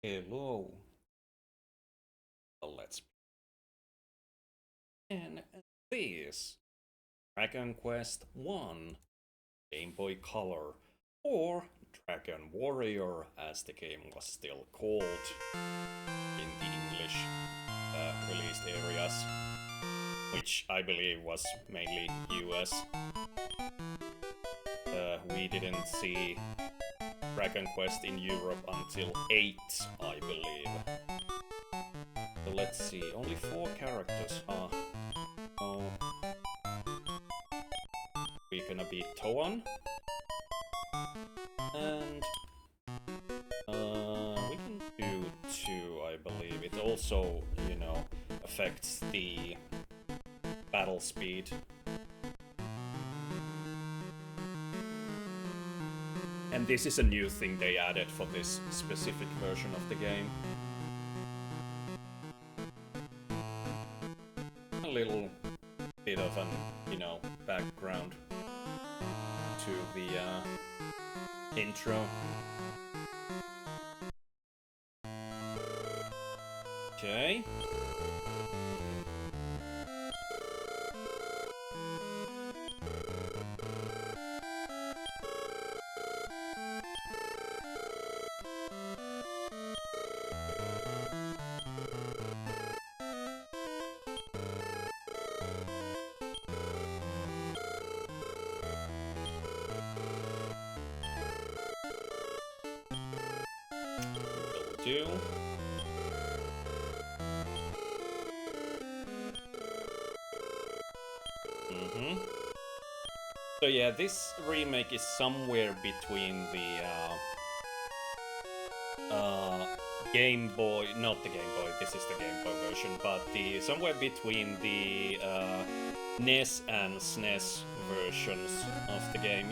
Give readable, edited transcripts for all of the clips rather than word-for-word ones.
Hello. Let's begin this Dragon Quest 1 Game Boy Color, or Dragon Warrior as the game was still called in the English released areas, which I believe was mainly US. We didn't see Dragon Quest in Europe until 8, I believe. So let's see, only 4 characters, huh? Oh. We're gonna beat Toan. And we can do 2, I believe. It also, affects the battle speed. And this is a new thing they added for this specific version of the game. A little bit of an, background to the intro. Okay. Do. So yeah, this remake is somewhere between the Game Boy, not the Game Boy, this is the Game Boy version, but the somewhere between the NES and SNES versions of the game.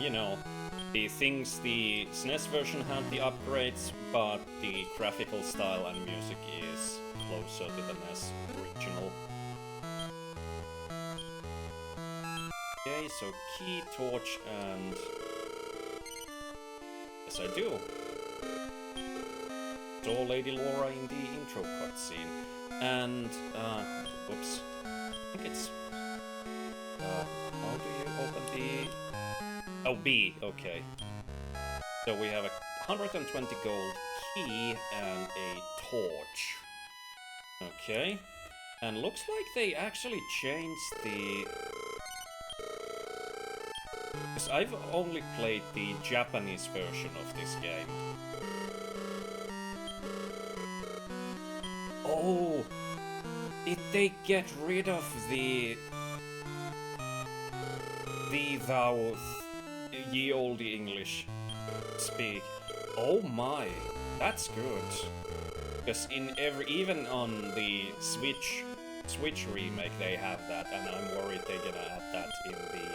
The things the SNES version had the upgrades, but the graphical style and music is closer to the NES original. Okay, so key, torch, and yes, I do. Saw Lady Laura in the intro cutscene, and whoops, I think it's how do you open the? Oh, B, okay. So we have a 120 gold key and a torch. Okay. And looks like they actually changed the... Because I've only played the Japanese version of this game. Oh! Did they get rid of the thou... ye olde English speak? Oh my, that's good. Because in even on the Switch remake they have that, and I'm worried they're gonna add that in the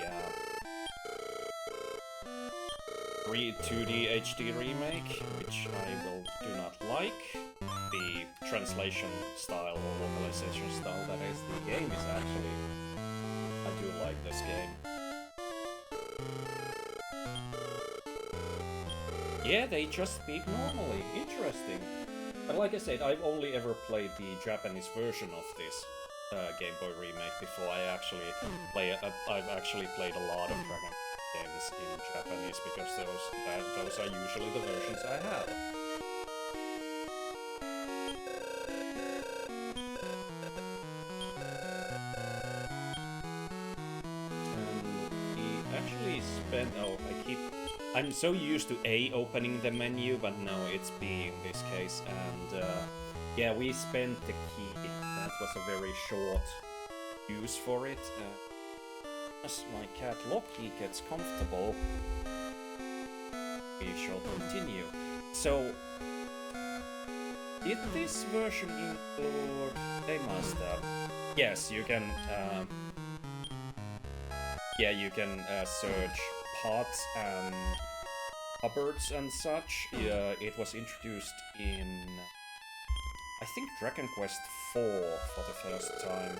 2D HD remake, which I do not like. The translation style or localization style that is the game is actually, I do like this game. Yeah, they just speak normally. Interesting. But like I said, I've only ever played the Japanese version of this Game Boy remake before I actually I've actually played a lot of Dragon games in Japanese because those are usually the versions I have. And he actually spent. Oh, I'm so used to A opening the menu, but no, it's B in this case. And yeah, we spent the key. That was a very short use for it. As my cat Loki gets comfortable, we shall continue. So, did this version include... They must have. Yes, you can... yeah, you can search pots and cupboards and such. It was introduced in, I think, Dragon Quest 4 for the first time.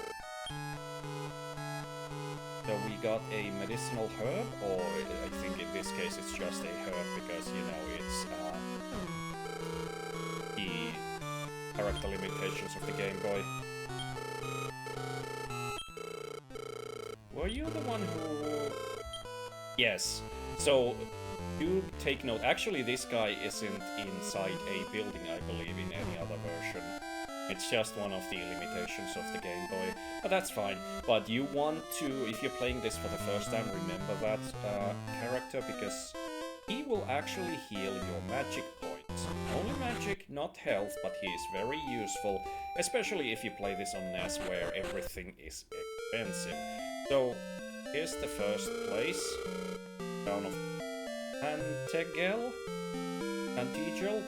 So we got a medicinal herb, or I think in this case it's just a herb because, it's character limitations of the Game Boy. Were you the one who... Yes. So, do take note. Actually, this guy isn't inside a building, I believe, in any other version. It's just one of the limitations of the Game Boy. But that's fine. But you want to, if you're playing this for the first time, remember that character, because he will actually heal your magic points. Only magic, not health, but he is very useful, especially if you play this on NES where everything is expensive. So, here's the first place. Town of Pantegel? Pantegel?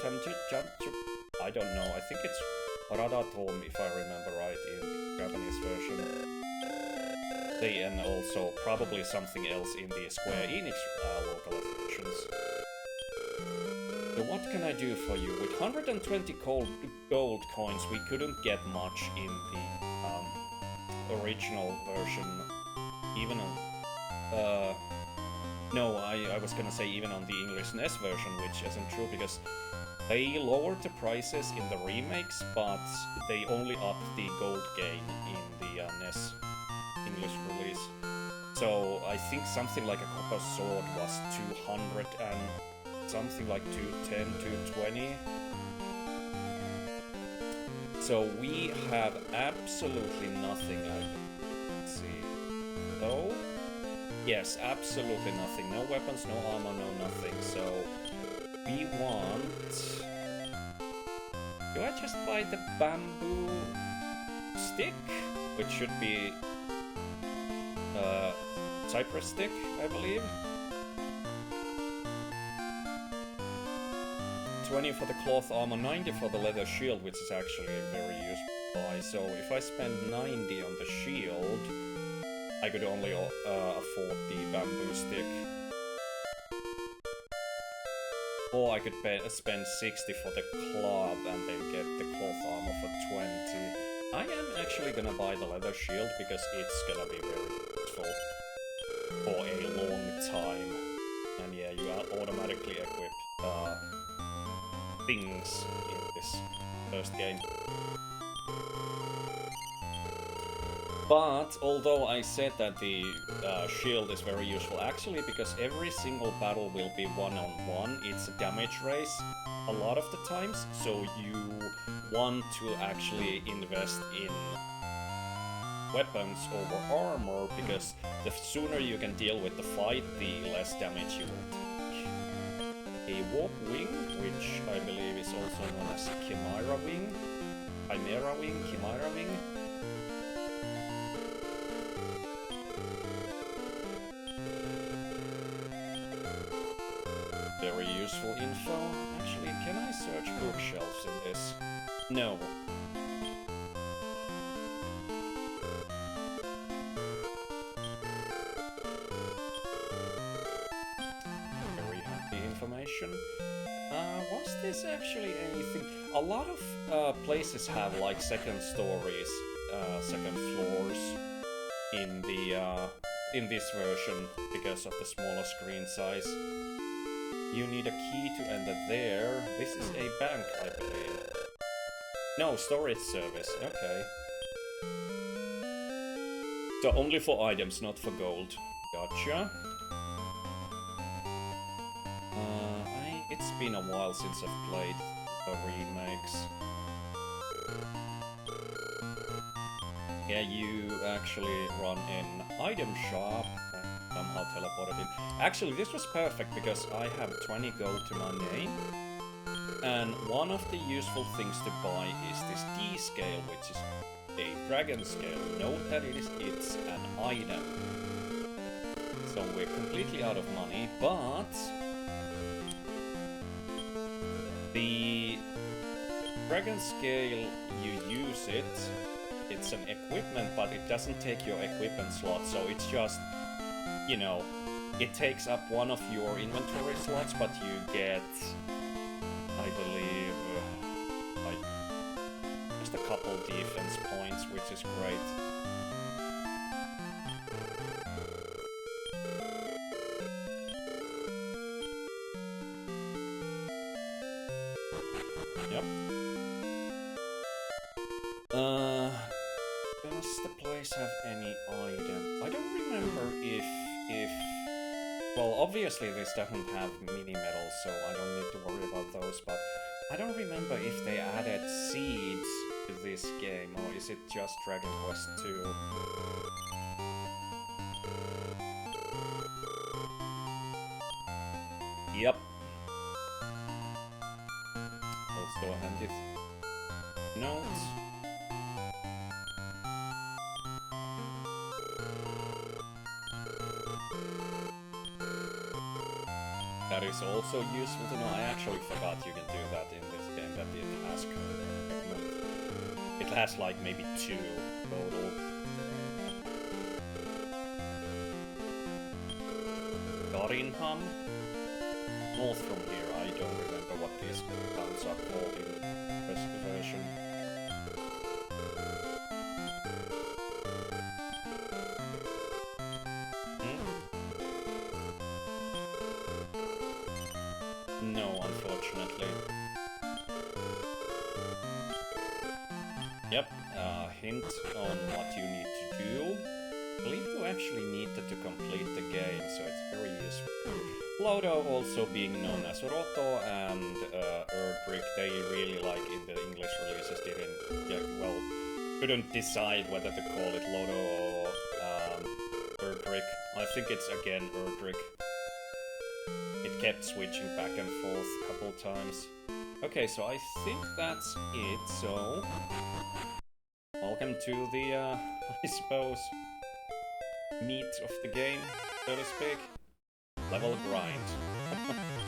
I don't know, I think it's Radatom, if I remember right, in the Japanese version. And also probably something else in the Square Enix localizations. So what can I do for you? With 120 gold coins, we couldn't get much in the original version. Even on... no, I was gonna say even on the English NES version, which isn't true, because they lowered the prices in the remakes, but they only upped the gold gain in the NES English release. So I think something like a copper sword was 200 and something like 210, 220. So we have absolutely nothing. Let's see. So, yes, absolutely nothing. No weapons, no armor, no nothing. So we want... Do I just buy the bamboo stick? Which should be cypress stick, I believe. 20 for the cloth armor, 90 for the leather shield, which is actually a very useful buy. So if I spend 90 on the shield, I could only afford the bamboo stick. Or I could spend 60 for the club and then get the cloth armor for 20. I am actually gonna buy the leather shield because it's gonna be very useful for a long time. And yeah, you automatically equip things in this first game. But, although I said that the shield is very useful, actually, because every single battle will be one-on-one, it's a damage race a lot of the times, so you want to actually invest in weapons over armor, because the sooner you can deal with the fight, the less damage you will take. A warp wing, which I believe is also known as Chimera wing. Chimera wing, Chimera wing. Very useful info. Actually, can I search bookshelves in this? No. Very handy information. Was this actually anything? A lot of places have like second stories, second floors in the in this version because of the smaller screen size. You need a key to enter there. This is a bank, I believe. No, storage service. Okay. So only for items, not for gold. Gotcha. It's been a while since I've played the remakes. Yeah, you actually run an item shop and somehow teleported in. Actually, this was perfect because I have 20 gold to my name. And one of the useful things to buy is this D-scale, which is a dragon scale. Note that it's an item. So we're completely out of money, but the dragon scale, you use it, it's an equipment, but it doesn't take your equipment slot, so it's just, you know, it takes up one of your inventory slots, but you get, I believe, like, just a couple defense points, which is great. Yep. guys have any items? I don't remember if well, obviously this doesn't have mini medals, so I don't need to worry about those, but I don't remember if they added seeds to this game, or is it just Dragon Quest 2? Yep. Also a handy note. That is also useful to know. I actually forgot you can do that in this game, that it has it has like maybe 2 total. Garinham? North from here, I don't remember what these towns are called in the rest of the version. No, unfortunately. Yep, hint on what you need to do. I believe you actually needed to complete the game, so it's very useful. Lodo also being known as Roto and Erdrick, they really like in the English releases couldn't decide whether to call it Lodo or Erdrick. I think it's again Erdrick. It kept switching back and forth a couple times. Okay, so I think that's it, so... Welcome to the, I suppose, meat of the game, so to speak. Level grind.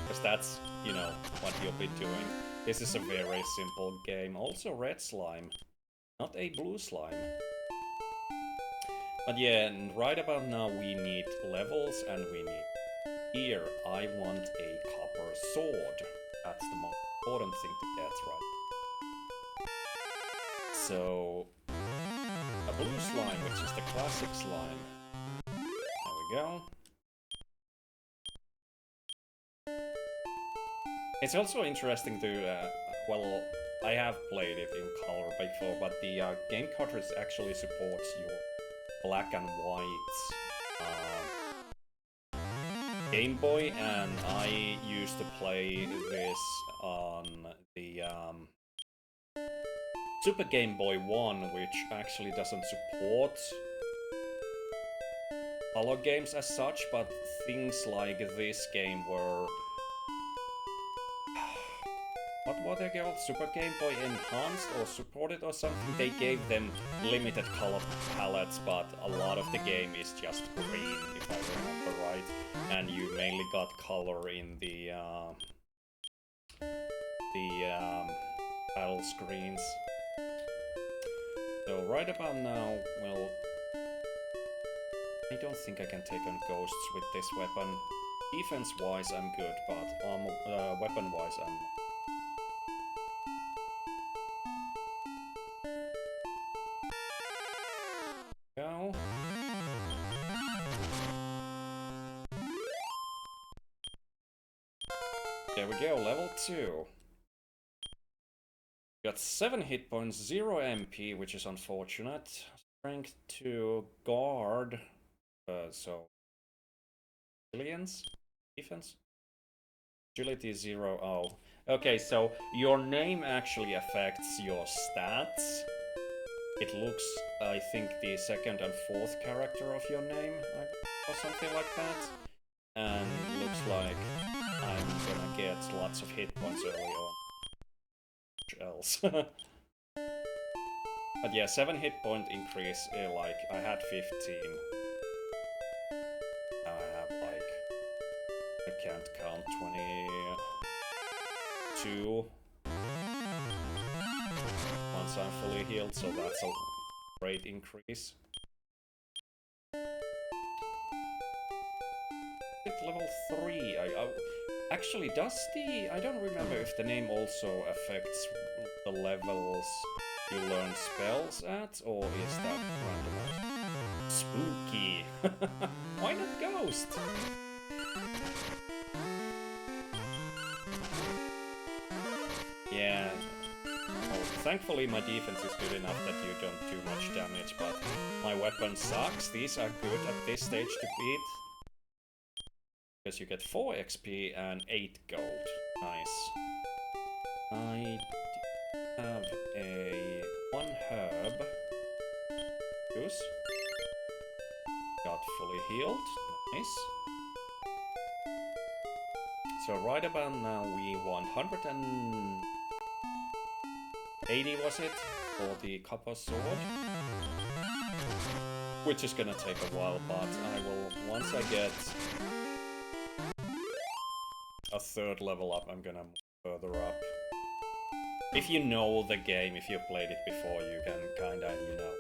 Because that's, you know, what you'll be doing. This is a very simple game. Also red slime, not a blue slime. But yeah, and right about now we need levels and we need gear. I want a copper sword. That's the most important thing to get, right? So, a blue slime, which is the classic slime. There we go. It's also interesting to, well, I have played it in color before, but the game cartridge actually supports your black and white Game Boy, and I used to play this on the Super Game Boy 1, which actually doesn't support color games as such, but things like this game were... What were they called? Super Game Boy Enhanced or supported or something? They gave them limited color palettes, but a lot of the game is just green, if I remember right. And you mainly got color in the battle screens. So right about now, well, I don't think I can take on ghosts with this weapon. Defense-wise, I'm good, but weapon-wise, I'm not. Go. There we go, level 2. Got 7 hit points, 0 MP, which is unfortunate. Strength to guard, so... Resilience? Defense? Agility 0, oh. Okay, so your name actually affects your stats. It looks, I think, the 2nd and 4th character of your name, or something like that. And looks like I'm gonna get lots of hit points early on. Else. But yeah, 7 hit point increase, like, I had 15. Now I have, like, I can't count, 22. Once I'm fully healed, so that's a great increase. At level 3, actually, does the... I don't remember if the name also affects the levels you learn spells at, or is that randomized? Spooky! Why not Ghost? Yeah. Oh, Thankfully my defense is good enough that you don't do much damage, but my weapon sucks. These are good at this stage to beat. Because you get 4 XP and 8 gold. Nice. I have a 1 herb. Goose. Got fully healed. Nice. So right about now we want 180, was it? For the copper sword. Which is gonna take a while, but I will, once I get a 3rd level up, I'm gonna move further up. If you know the game, if you've played it before, you can kinda, you know.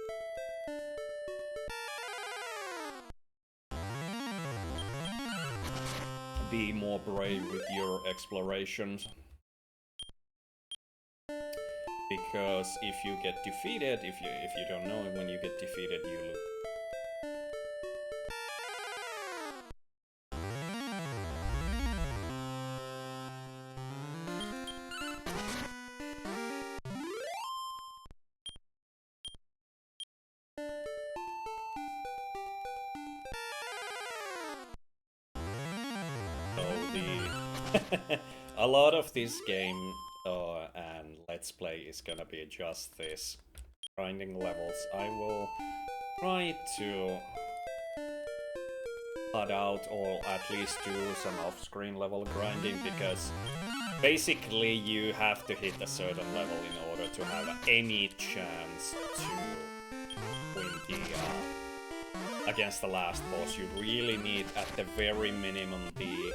Be more brave with your explorations. Because if you get defeated, if you don't know when you get defeated, you lose. A lot of this game and Let's Play is gonna be just this. Grinding levels. I will try to cut out or at least do some off-screen level grinding, because basically you have to hit a certain level in order to have any chance to win the against the last boss. You really need at the very minimum the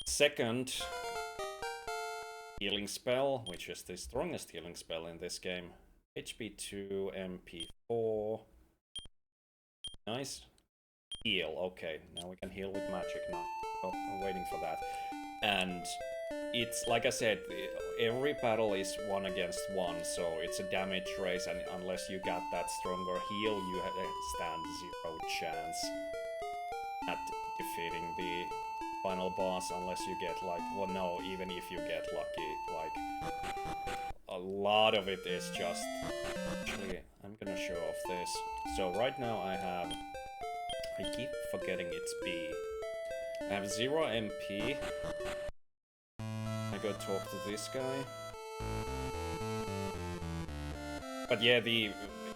2nd healing spell, which is the strongest healing spell in this game. HP 2, MP 4. Nice. Heal, okay. Now we can heal with magic now. Oh, I'm waiting for that. And it's, like I said, every battle is 1 against 1, so it's a damage race, and unless you got that stronger heal, you stand 0 chance at defeating the final boss, unless you get like, well, no, even if you get lucky, like a lot of it is just, actually, I'm gonna show off this. So right now I keep forgetting it's B. I have 0 MP. I go talk to this guy. But yeah,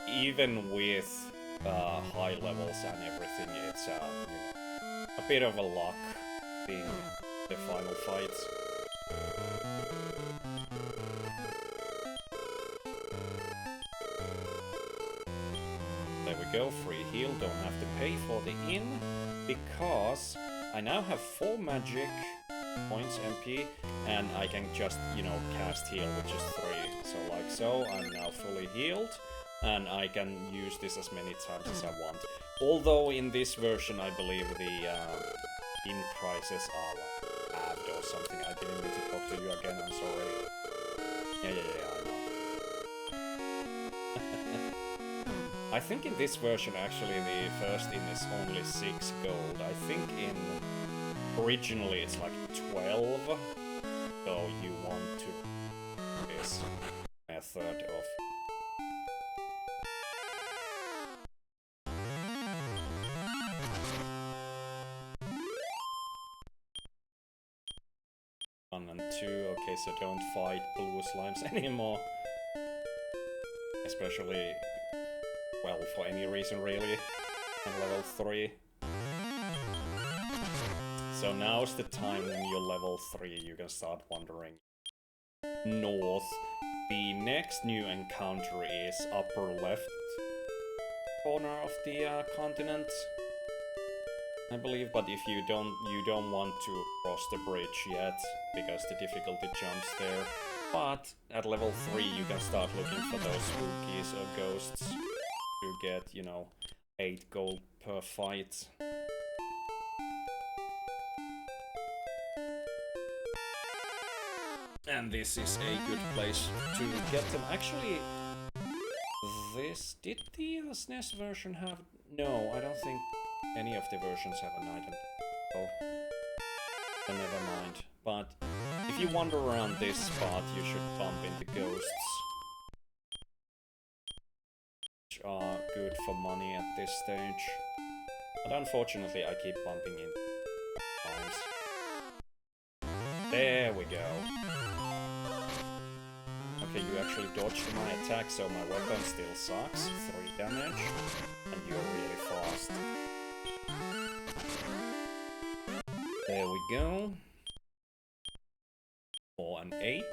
even with high levels and everything, it's you know, a bit of a luck being the final fights. There we go, free heal, don't have to pay for the inn, because I now have 4 magic points MP, and I can just, you know, cast heal, which is 3. So like so, I'm now fully healed, and I can use this as many times as I want. Although in this version I believe the inn prices are like halved or something. I didn't need to talk to you again, I'm sorry. Yeah, I know. I think in this version actually the first inn is only 6 gold. I think in originally it's like 12. So you want to this method of and 2, okay, so don't fight blue slimes anymore. Especially, well, for any reason really. And level 3. So now's the time when you're level 3, you can start wandering north. The next new encounter is upper left corner of the continent, I believe, but if you don't want to cross the bridge yet, because the difficulty jumps there. But at level 3 you can start looking for those spookies or ghosts to get, you know, 8 gold per fight. And this is a good place to get them. Actually, did the SNES version have... No, I don't think any of the versions have an item. Oh, so never mind. But if you wander around this spot, you should bump into ghosts. are good for money at this stage. But unfortunately, I keep bumping in times. There we go. Okay, you actually dodged my attack, so my weapon still sucks. 3 damage. And you're really fast. There we go. 4 and 8.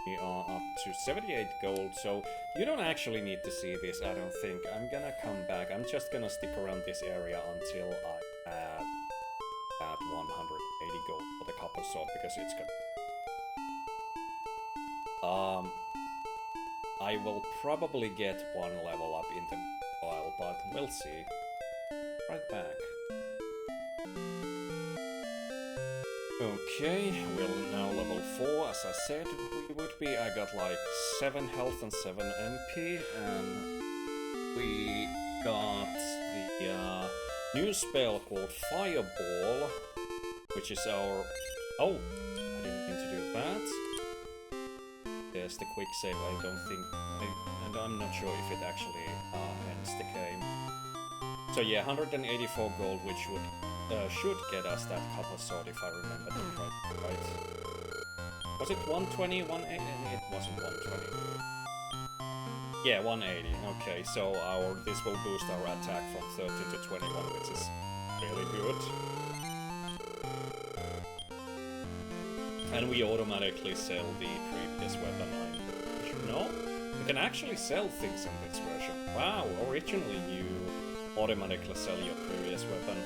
We are up to 78 gold, so you don't actually need to see this, I don't think. I'm gonna come back. I'm just gonna stick around this area until I have at 180 gold for the copper sword, because it's gonna... I will probably get 1 level up in the while, but we'll see. Right back. Okay, we're now level 4, as I said we would be. I got like 7 health and 7 MP, and we got the new spell called Fireball, which is our... Oh, I didn't mean to do that. There's the quick save, I don't think... and I'm not sure if it actually ends the game. So yeah, 184 gold, which would... should get us that copper sword if I remember right. Was it 120, 180? It wasn't 120. Yeah, 180. Okay, so this will boost our attack from 13 to 21, which is really good. And we automatically sell the previous weapon line. No? You can actually sell things in this version. Wow, originally you automatically sell your previous weapon.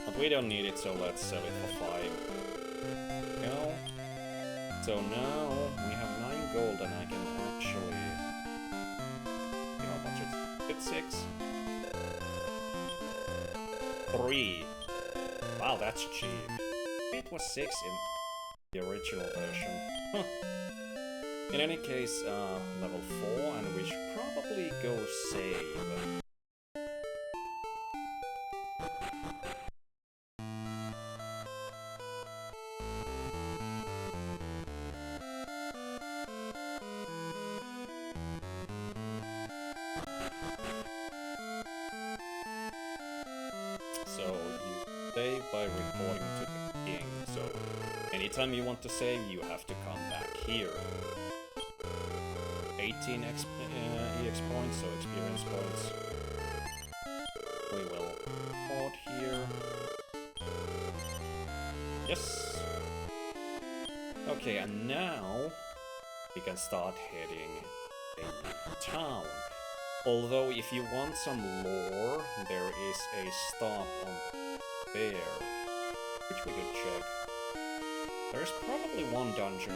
But we don't need it, so let's sell it for 5. Go. So now we have 9 gold, and I can actually... You know how much it's 6? 3. Wow, that's cheap. It was 6 in the original version. Huh. In any case, level 4, and we should probably go save. By reporting to the king, so anytime you want to save, you have to come back here. 18 EX points, so experience points. We will port here. Yes! Okay, and now we can start heading into town. Although, if you want some lore, there is a stop on there, which we could check. There's probably one dungeon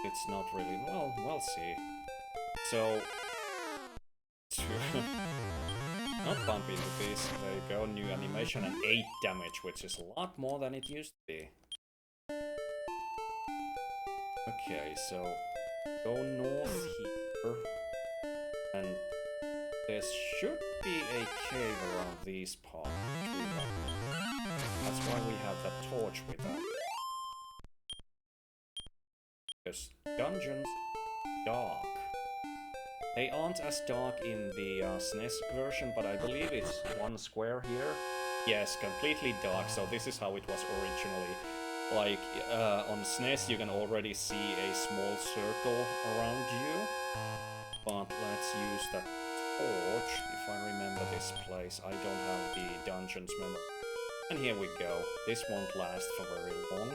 it's not really... well, we'll see. So... not bump into this. There you go, new animation and 8 damage, which is a lot more than it used to be. Okay, so... go north here. And... there should be a cave around these parts. That's why we have that torch with us. Because dungeons dark. They aren't as dark in the SNES version, but I believe it's 1 square here. Yes, completely dark, so this is how it was originally. Like, on SNES you can already see a small circle around you. But let's use that torch, if I remember this place. I don't have the dungeons memory. And here we go. This won't last for very long.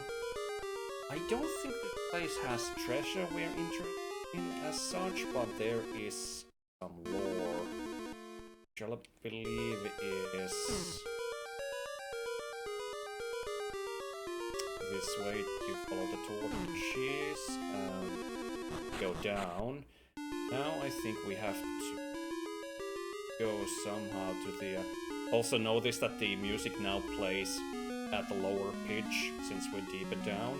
I don't think this place has treasure we're interested in as such, but there is some lore. Which I believe is... this way. You follow the torches and go down. Now I think we have to go somehow to the... Also notice that the music now plays at the lower pitch, since we're deeper down.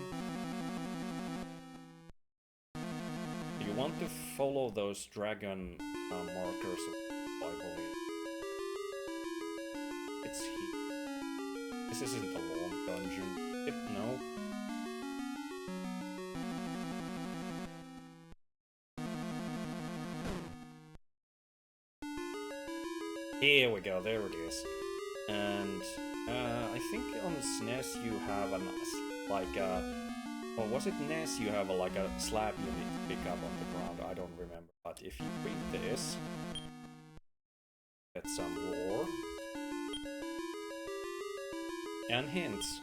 You want to follow those dragon markers, I believe. It's here. This isn't a long dungeon. No. Here we go, there it is. And I think on SNES you have or was it NES you have like a slab you need to pick up on the ground, I don't remember. But if you read this, get some lore and hints.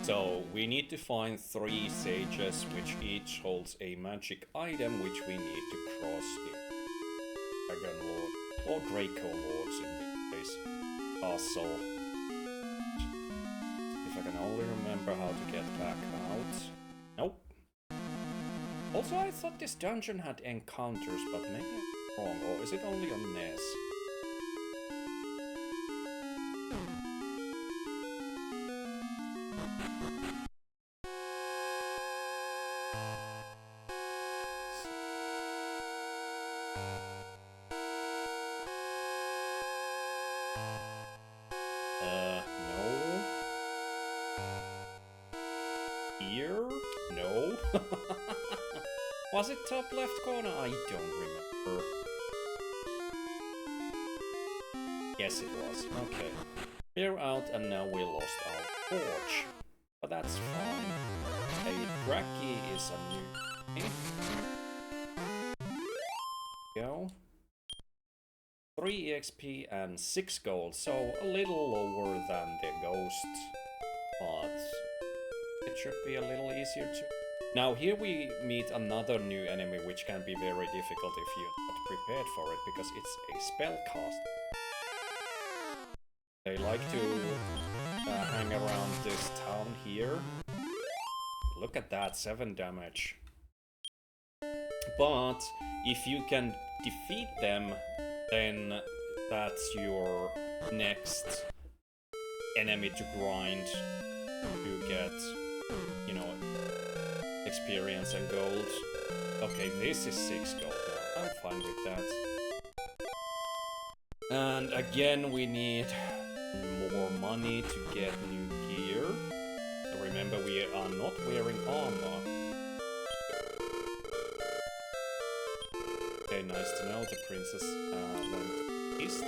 So we need to find 3 sages, which each holds a magic item, which we need to cross the Dragon Lord, or Draco Lords in this case, castle. If I can only remember how to get back out. Nope. Also, I thought this dungeon had encounters, but maybe I'm wrong, or is it only on NES? Was it top left corner? I don't remember. Yes, it was. Okay. We're out and now we lost our torch. But that's fine. A Draki is a new... Go. 3 EXP and 6 gold, so a little lower than the ghost. But it should be a little easier to... Now here we meet another new enemy, which can be very difficult if you're not prepared for it, because it's a spellcaster. They like to hang around this town here. Look at that, 7 damage. But if you can defeat them, then that's your next enemy to grind to get, you know, experience and gold. Okay, this is 6 gold now. I'm fine with that. And again, we need more money to get new gear. Remember, we are not wearing armor. Okay, nice to know. The princess went east.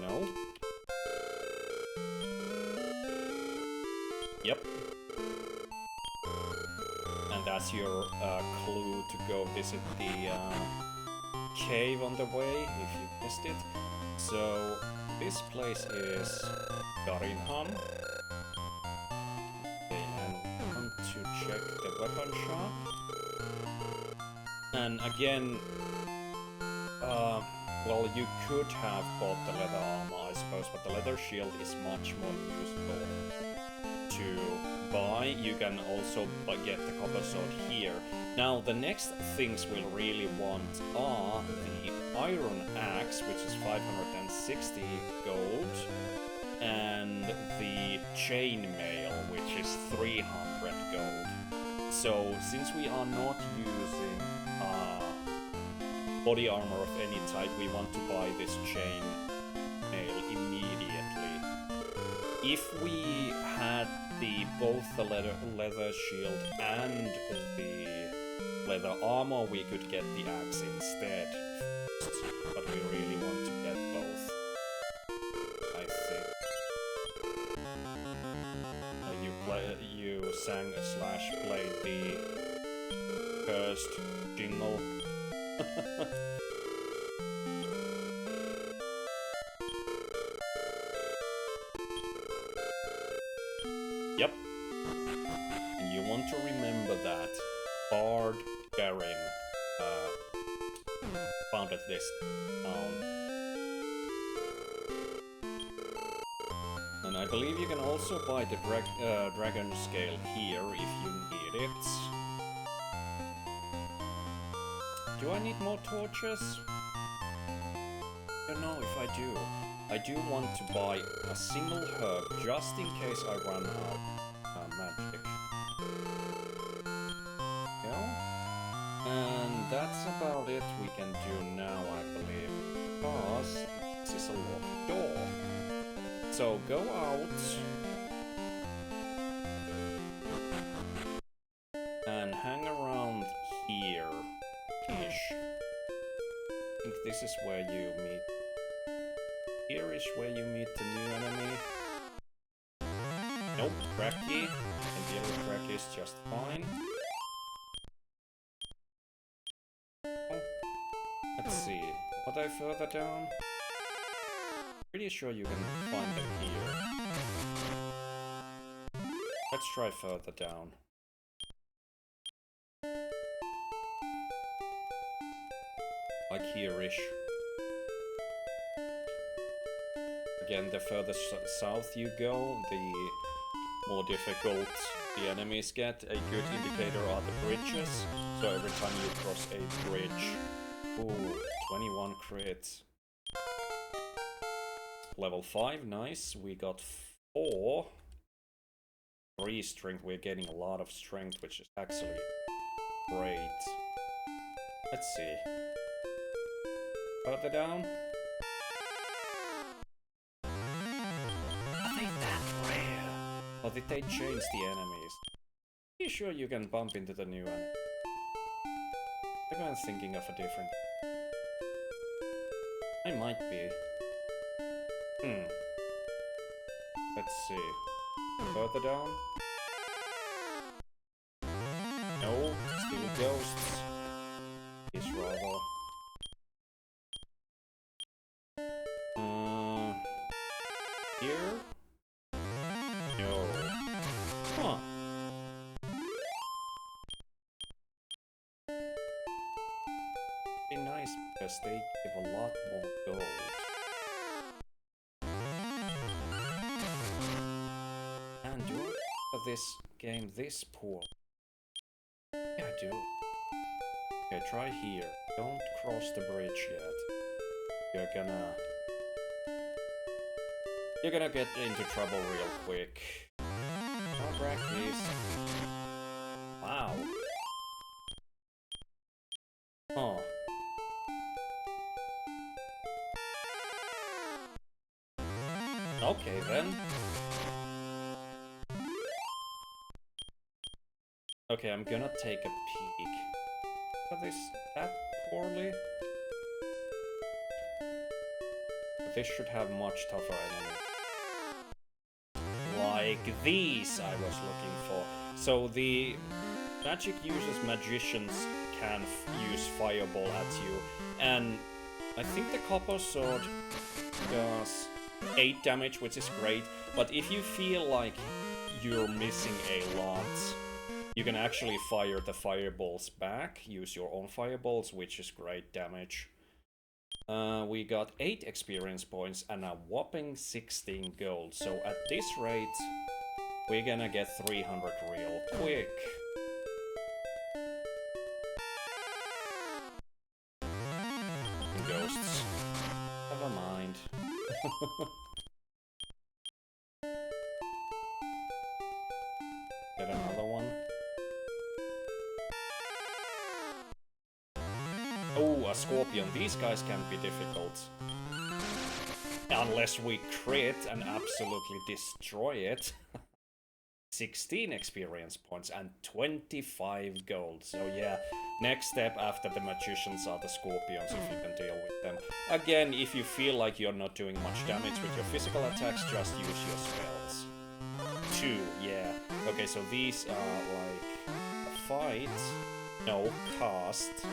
No. Yep. And that's your clue to go visit the cave on the way, if you missed it. So, this place is Garinham. Okay, and we want to check the weapon shop. And again, well, you could have bought the leather armor, I suppose, but the leather shield is much more useful to buy. You can also get the copper sword here. Now, the next things we'll really want are the iron axe, which is 560 gold, and the chainmail, which is 300 gold. So, since we are not using body armor of any type, we want to buy this chainmail immediately. If we had both the leather shield and the leather armor, we could get the axe instead. But we really want to get both, I think. You sang / played the cursed jingle. Yep. And you want to remember that Bard Garin founded this town I believe you can also buy the dragon scale here if you need it. Do I need more torches? I don't know if I do. I do want to buy a single herb just in case I run out of magic. Yeah? And that's about it we can do now, I believe. Because this is a locked door. So go out and hang around here-ish. I think this is where you meet. Here is where you meet the new enemy. Nope, Cracky. And deal with Cracky is just fine. Let's see. Are they further down? Pretty sure you can find them here. Let's try further down. Like here-ish. Again, the further south you go, the more difficult the enemies get. A good indicator are the bridges. So every time you cross a bridge... Ooh, 21 crits. Level 5, nice. We got 4. 3 strength. We're getting a lot of strength, which is actually great. Let's see. Further down. Are they that rare? Or did they change the enemies? Are you sure you can bump into the new enemy? Maybe I'm thinking of a different... I might be. Let's see. Further down? No, still ghosts. Is rather. Here? No. Huh. Be nice because they give a lot more gold. And do I for this game this poor? Yeah, I do. Okay, try here. Don't cross the bridge yet. You're gonna get into trouble real quick. Oh, practice. Wow. Huh. Okay then. Okay, I'm gonna take a peek. Are they that poorly? This should have much tougher enemies. Like these I was looking for. So the magic users, magicians can use fireball at you. And I think the copper sword does 8 damage, which is great. But if you feel like you're missing a lot, you can actually fire the fireballs back. Use your own fireballs, which is great damage. We got 8 experience points and a whopping 16 gold. So at this rate, we're gonna get 300 real quick. Ghosts. Never mind. Get another one. Oh, a scorpion. These guys can be difficult. Unless we crit and absolutely destroy it. 16 experience points and 25 gold. So yeah, next step after the magicians are the scorpions, if you can deal with them. Again, if you feel like you're not doing much damage with your physical attacks, just use your spells. 2, yeah. Okay, so these are like a fight. No, cast.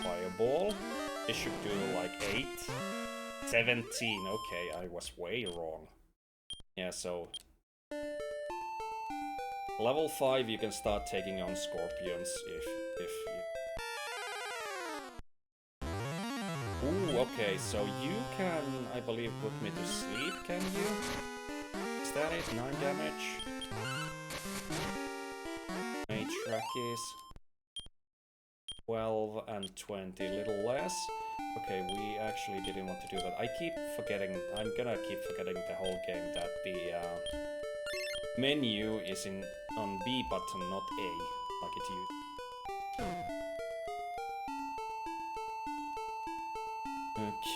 Fireball. This should do like 8. 17. Okay, I was way wrong. Yeah, so level 5 you can start taking on scorpions if you... Ooh, okay, so you can, I believe, put me to sleep, can you? Is that it? 9 damage? Matrackis. 12 and 20, little less. Okay, we actually didn't want to do that. I keep forgetting, I'm gonna keep forgetting the whole game that the menu is on B button, not A, like it used.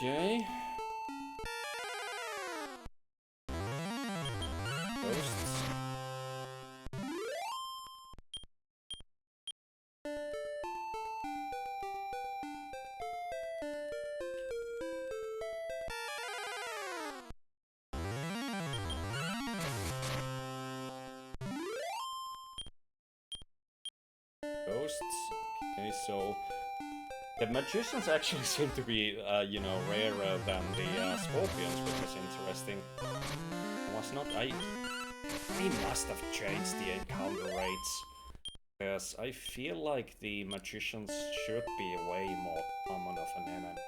Okay. Ghosts. Ghosts. Okay, so the magicians actually seem to be, you know, rarer than the scorpions, which is interesting. I was not. I must have changed the encounter rates, because I feel like the magicians should be way more common of an enemy.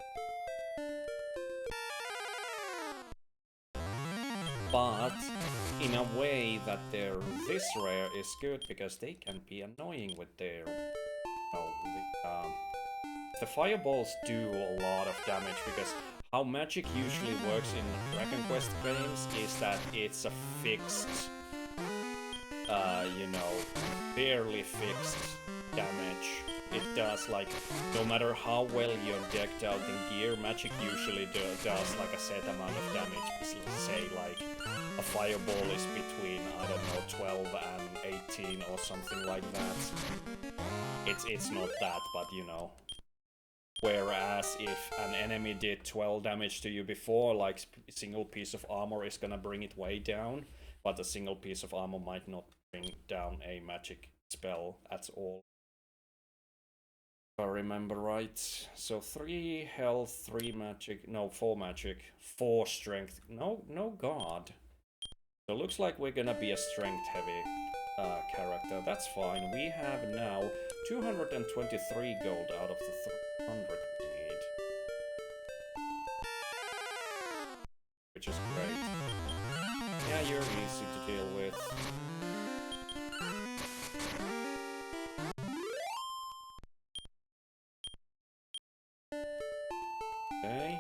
But in a way that they're this rare is good, because they can be annoying with their, you know, the fireballs do a lot of damage, because how magic usually works in Dragon Quest games is that it's a fixed, you know, barely fixed damage. It does, like, no matter how well you're decked out in gear, magic usually does like a set amount of damage. Let's say like a fireball is between, I don't know, 12 and 18 or something like that. It's not that, but you know. Whereas if an enemy did 12 damage to you before, like a single piece of armor is gonna bring it way down, but a single piece of armor might not bring down a magic spell at all. If I remember right. So 3 health, 3 magic, no, 4 magic, 4 strength, no god. So it looks like we're gonna be a strength heavy character. That's fine. We have now 223 gold out of the 300 we need. Which is great. Yeah, you're easy to deal with. Okay.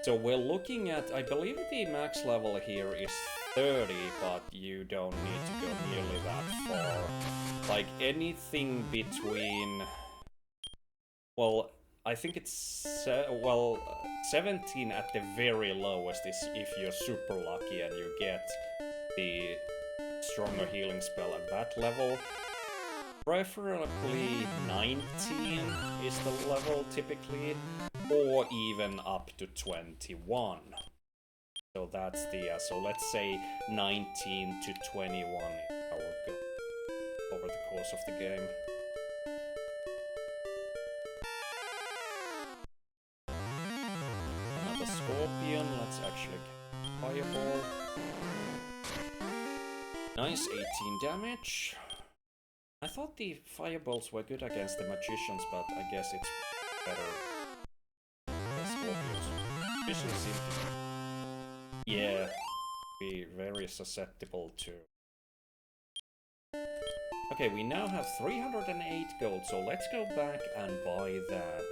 So we're looking at, I believe the max level here is 30, but you don't need to go nearly that far. Like anything between, well, I think it's, 17 at the very lowest is if you're super lucky and you get the stronger healing spell at that level. Preferably 19 is the level typically, or even up to 21. So that's the, so let's say 19 to 21 is our goal over the course of the game. Another scorpion, let's actually fireball. Nice, 18 damage. I thought the fireballs were good against the magicians, but I guess it's better than scorpions. Magicians seem to, yeah, be very susceptible to. Okay, we now have 308 gold, so let's go back and buy that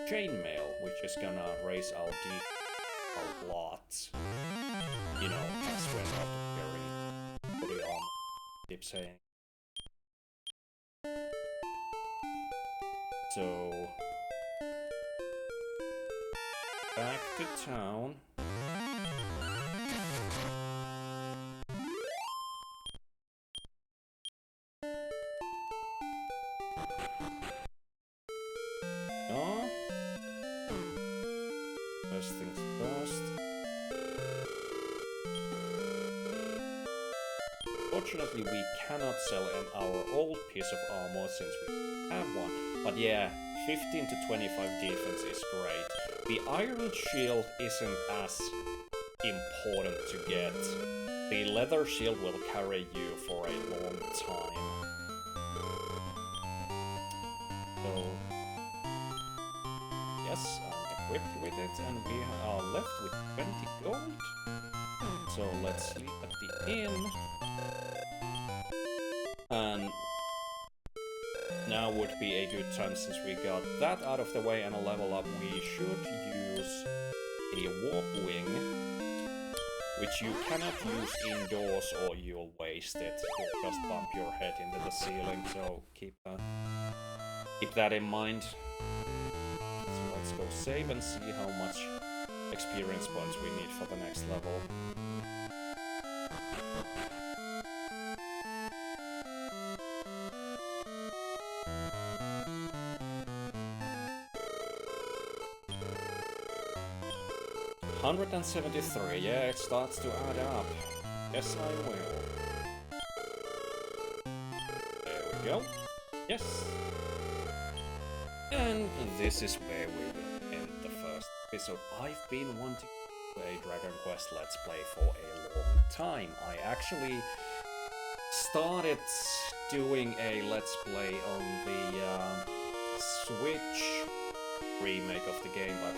chainmail, which is gonna raise our D a lot. You know, as we're not very body armor, keep saying. So, back to town. No? First things first. Fortunately, we cannot sell our old piece of armor since we have one. But yeah, 15 to 25 defense is great. The iron shield isn't as important to get. The leather shield will carry you for a long time. So, yes, I'm equipped with it, and we are left with 20 gold. So let's sleep at the inn. And now would be a good time, since we got that out of the way and a level up. We should use a warp wing, which you cannot use indoors or you'll waste it. You'll just bump your head into the ceiling, so keep that in mind. So let's go save and see how much experience points we need for the next level. $173, yeah, it starts to add up. Yes, I will. There we go. Yes. And this is where we will end the first episode. I've been wanting to play Dragon Quest Let's Play for a long time. I actually started doing a Let's Play on the Switch remake of the game, but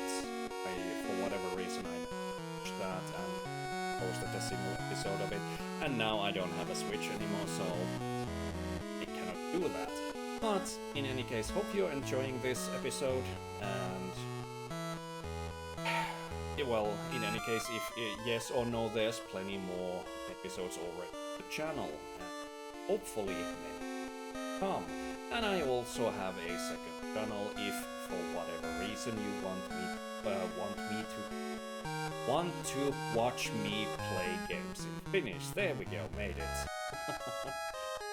for whatever reason I watched that and posted a single episode of it, and now I don't have a Switch anymore, so I cannot do that. But in any case, hope you're enjoying this episode, and well, in any case, if yes or no, there's plenty more episodes already on the channel, and hopefully many come. And I also have a second channel if for whatever reason you want to watch me play games in Finnish. There we go, made it.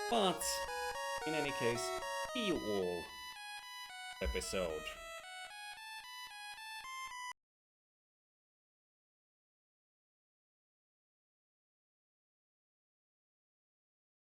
But in any case, see you all episode.